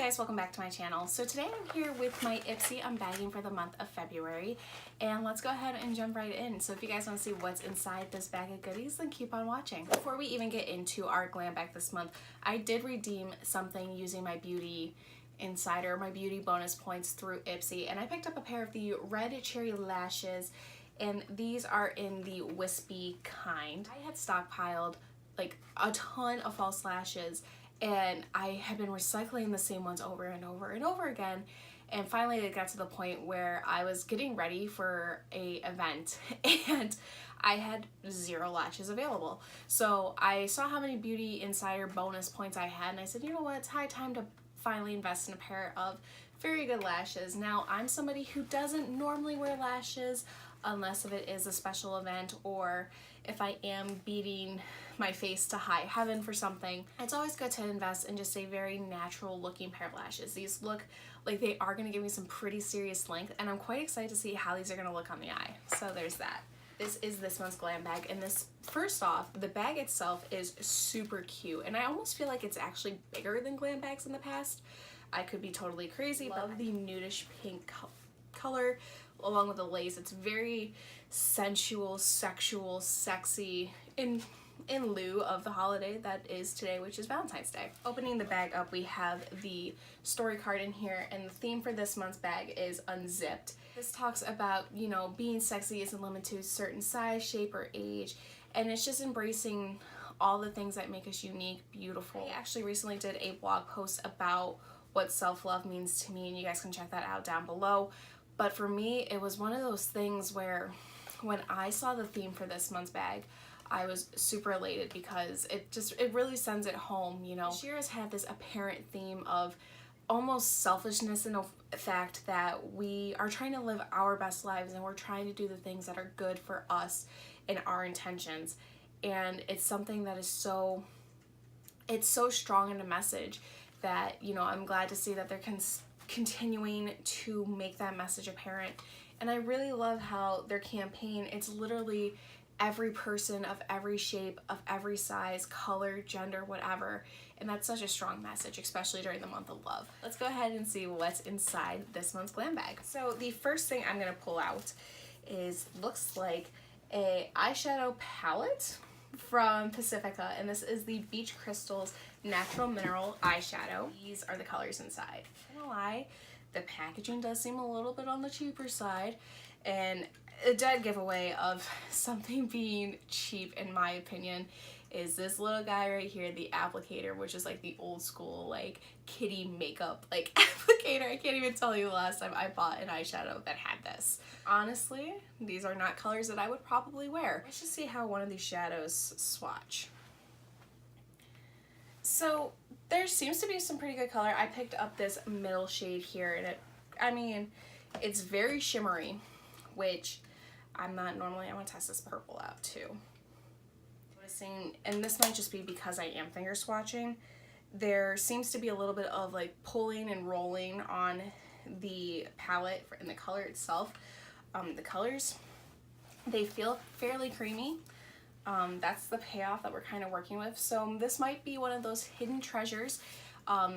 guys, welcome back to my channel. So today I'm here with my Ipsy Unbagging for the month of February, and let's go ahead and jump right in. So if you guys want to see what's inside this bag of goodies, then keep on watching. Before we even get into our glam bag this month, I did redeem something using my beauty insider, my beauty bonus points through Ipsy, and I picked up a pair of the red cherry lashes, and these are in the wispy kind. I had stockpiled like a ton of false lashes, and I had been recycling the same ones over and over and over again, and finally it got to the point where I was getting ready for a event and I had 0 lashes available. So I saw how many Beauty Insider bonus points I had, and I said, you know what, it's high time to finally invest in a pair of very good lashes. Now, I'm somebody who doesn't normally wear lashes unless if it is a special event or if I am beating my face to high heaven for something. It's always good to invest in just a very natural looking pair of lashes. These look like they are going to give me some pretty serious length, and I'm quite excited to see how these are going to look on the eye. So there's that. This is this month's glam bag, and this, first off, the bag itself is super cute, and I almost feel like it's actually bigger than glam bags in the past. I could be totally crazy. Love the nudish pink color along with the lace. It's very sensual, sexual, sexy in lieu of the holiday that is today, which is Valentine's Day. Opening the bag up, we have the story card in here, and the theme for this month's bag is Unzipped. This talks about, you know, being sexy isn't limited to a certain size, shape, or age, and it's just embracing all the things that make us unique, beautiful. I actually recently did a blog post about what self-love means to me, and you guys can check that out down below. But for me, it was one of those things where when I saw the theme for this month's bag, I was super elated because it really sends it home, you know. This year has had this apparent theme of almost selfishness in the fact that we are trying to live our best lives and we're trying to do the things that are good for us and our intentions. And it's something that is so strong in a message that, you know, I'm glad to see that they're continuing to make that message apparent. And I really love how their campaign, it's literally every person of every shape, of every size, color, gender, whatever. And that's such a strong message, especially during the month of love. Let's go ahead and see what's inside this month's glam bag. So the first thing I'm gonna pull out looks like a eyeshadow palette from Pacifica, and this is the Beach Crystals Natural Mineral Eyeshadow. These are the colors inside. I'm not gonna lie, the packaging does seem a little bit on the cheaper side, and a dead giveaway of something being cheap, in my opinion, is this little guy right here, the applicator, which is like the old school like kitty makeup like applicator. I can't even tell you the last time I bought an eyeshadow that had this. Honestly, these are not colors that I would probably wear. Let's just see how one of these shadows swatch. So there seems to be some pretty good color. I picked up this middle shade here, and it's very shimmery, which I'm not normally. I want to test this purple out too. Noticing, and this might just be because I am finger swatching, there seems to be a little bit of like pulling and rolling on the palette in the color itself. The colors, they feel fairly creamy. That's the payoff that we're kind of working with. So this might be one of those hidden treasures,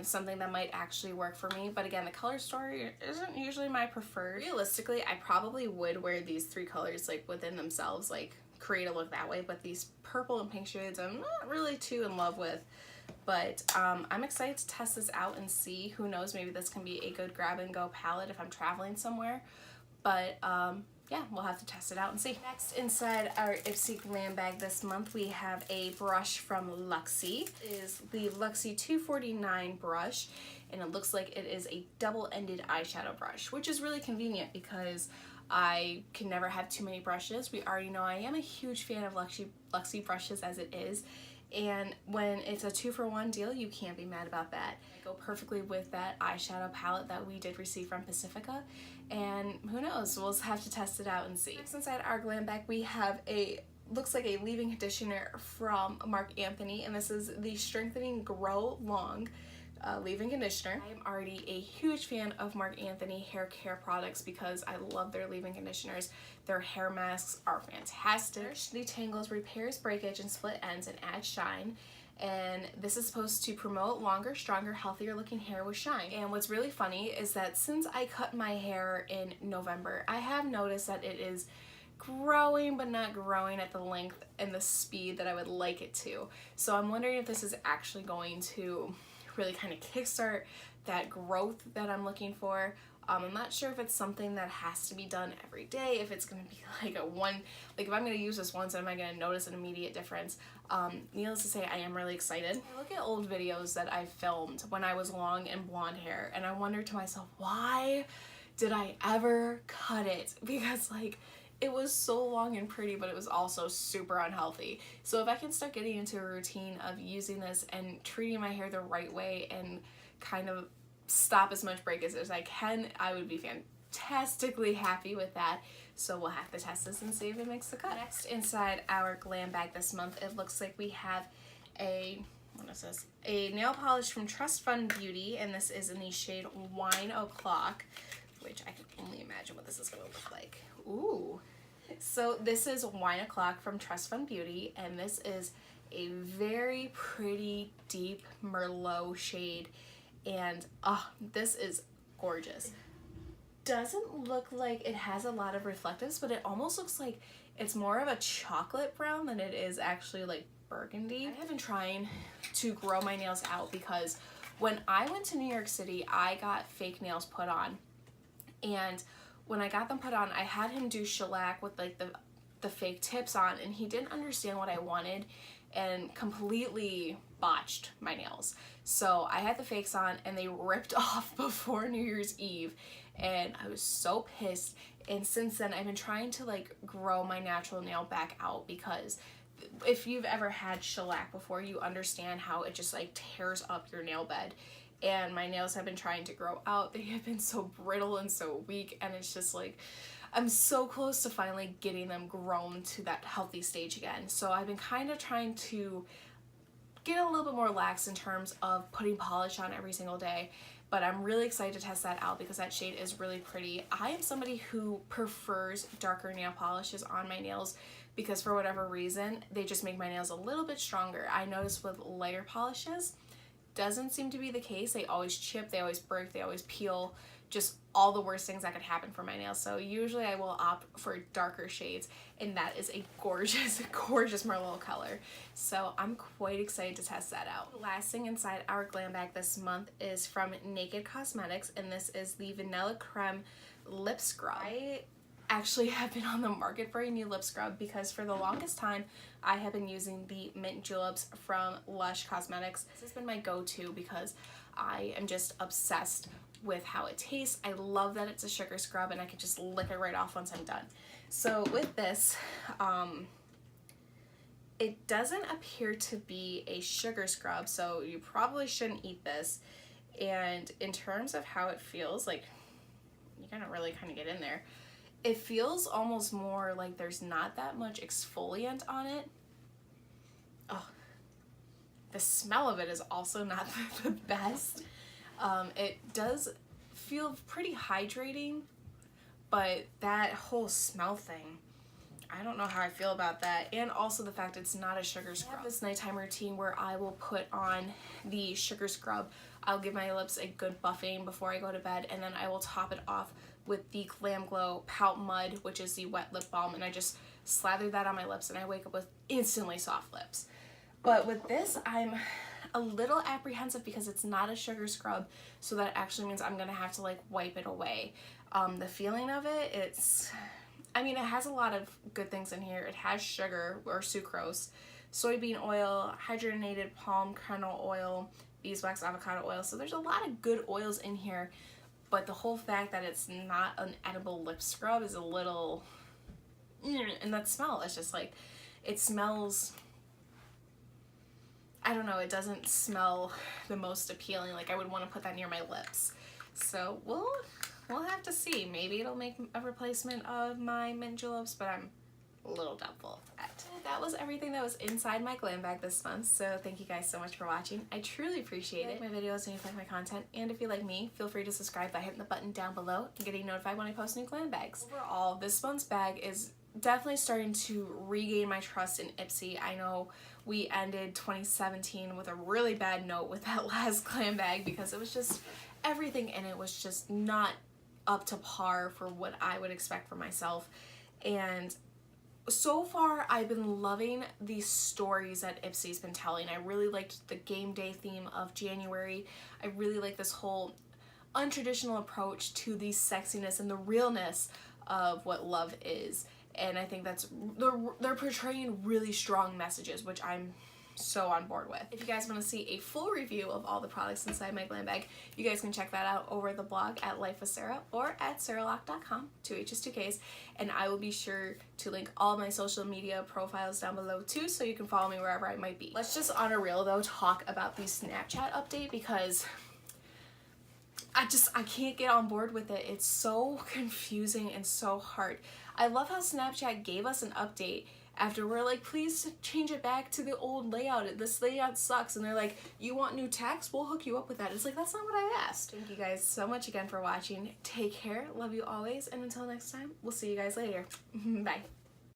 something that might actually work for me. But again, the color story isn't usually my preferred. Realistically, I probably would wear these 3 colors like within themselves, like create a look that way. But these purple and pink shades I'm not really too in love with. But I'm excited to test this out and see. Who knows, maybe this can be a good grab and go palette if I'm traveling somewhere. But yeah, we'll have to test it out and see. Next, inside our Ipsy Glam Bag this month, we have a brush from Luxie. It is the Luxie 249 brush, and it looks like it is a double-ended eyeshadow brush, which is really convenient because I can never have too many brushes. We already know I am a huge fan of Luxie brushes as it is, and when it's a 2-for-1 deal, you can't be mad about that. I go perfectly with that eyeshadow palette that we did receive from Pacifica, and who knows, we'll have to test it out and see. Next, inside our glam bag, we have looks like a leave-in conditioner from Marc, and this is the Strengthening Grow Long leave-in conditioner. I am already a huge fan of Marc hair care products because I love their leave-in conditioners. Their hair masks are fantastic. Detangles, repairs breakage and split ends, and adds shine. and this is supposed to promote longer, stronger, healthier looking hair with shine. And what's really funny is that since I cut my hair in November, I have noticed that it is growing, but not growing at the length and the speed that I would like it to. So I'm wondering if this is actually going to really kind of kickstart that growth that I'm looking for. I'm not sure if it's something that has to be done every day, if it's going to be like if I'm going to use this once, am I going to notice an immediate difference? Needless to say, I am really excited. I look at old videos that I filmed when I was long and blonde hair, and I wonder to myself, why did I ever cut it? Because like, it was so long and pretty, but it was also super unhealthy. So if I can start getting into a routine of using this and treating my hair the right way and kind of stop as much breakage as I can, I would be fantastically happy with that. So we'll have to test this and see if it makes the cut. Next, inside our glam bag this month, it looks like we have a, what is this? A nail polish from Trust Fund Beauty, and this is in the shade Wine O'Clock, which I can only imagine what this is going to look like. Ooh. So this is Wine O'Clock from Trust Fund Beauty, and this is a very pretty deep Merlot shade, and this is gorgeous. Doesn't look like it has a lot of reflectives, but it almost looks like it's more of a chocolate brown than it is actually like burgundy. I have been trying to grow my nails out because when I went to New York City, I got fake nails put on, and when I got them put on, I had him do shellac with like the fake tips on, and he didn't understand what I wanted and completely botched my nails. So I had the fakes on and they ripped off before New Year's Eve, and I was so pissed. And since then I've been trying to like grow my natural nail back out, because if you've ever had shellac before, you understand how it just like tears up your nail bed. And my nails have been trying to grow out. They have been so brittle and so weak, and it's just like, I'm so close to finally getting them grown to that healthy stage again. So I've been kind of trying to get a little bit more lax in terms of putting polish on every single day, but I'm really excited to test that out because that shade is really pretty. I am somebody who prefers darker nail polishes on my nails because for whatever reason, they just make my nails a little bit stronger. I notice with lighter polishes, doesn't seem to be the case. They always chip, they always break, they always peel, just all the worst things that could happen for my nails. So usually I will opt for darker shades, and that is a gorgeous, gorgeous Merlot color. So I'm quite excited to test that out. The last thing inside our glam bag this month is from Naked Cosmetics, and this is the Vanilla Creme Lip Scrub. I actually have been on the market for a new lip scrub because for the longest time I have been using the Mint Juleps from Lush Cosmetics. This has been my go-to because I am just obsessed with how it tastes. I love that it's a sugar scrub and I can just lick it right off once I'm done. So with this, it doesn't appear to be a sugar scrub, so you probably shouldn't eat this. And in terms of how it feels, like, you gotta really kind of get in there. It feels almost more like there's not that much exfoliant on it. Oh, the smell of it is also not the best. It does feel pretty hydrating, but that whole smell thing, I don't know how I feel about that. And also the fact it's not a sugar scrub. I have this nighttime routine where I will put on the sugar scrub. I'll give my lips a good buffing before I go to bed, and then I will top it off with the Glam Glow Pout Mud, which is the wet lip balm, and I just slather that on my lips and I wake up with instantly soft lips. But with this, I'm a little apprehensive because it's not a sugar scrub, so that actually means I'm gonna have to like wipe it away. The feeling of it, I mean, it has a lot of good things in here. It has sugar or sucrose, soybean oil, hydrogenated palm kernel oil, beeswax avocado oil, so there's a lot of good oils in here. But the whole fact that it's not an edible lip scrub is a little, and that smell is just like, it smells, I don't know, it doesn't smell the most appealing. Like I would want to put that near my lips. So we'll have to see. Maybe it'll make a replacement of my Mint Juleps, but I'm a little doubtful of that. That was everything that was inside my glam bag this month, so thank you guys so much for watching. I truly appreciate it. Like my videos and if you like my content, and if you like me, feel free to subscribe by hitting the button down below and getting notified when I post new glam bags. Overall, this month's bag is definitely starting to regain my trust in Ipsy. I know we ended 2017 with a really bad note with that last glam bag because it was just, everything in it was just not up to par for what I would expect for myself. And so far I've been loving these stories that Ipsy's been telling. I really liked the game day theme of January. I really like this whole untraditional approach to the sexiness and the realness of what love is. And I think that's, they're portraying really strong messages, which I'm so on board with. If you guys want to see a full review of all the products inside my glam bag, you guys can check that out over the blog at Life with Sarah or at sarahlock.com, 2 H's, 2 K's, and I will be sure to link all my social media profiles down below too, so you can follow me wherever I might be. Let's just on a real though talk about the Snapchat update, because I can't get on board with it. It's so confusing and so hard. I love how Snapchat gave us an update after we're like, please change it back to the old layout. This layout sucks. And they're like, you want new text? We'll hook you up with that. It's like, that's not what I asked. Thank you guys so much again for watching. Take care. Love you always. And until next time, we'll see you guys later. Bye.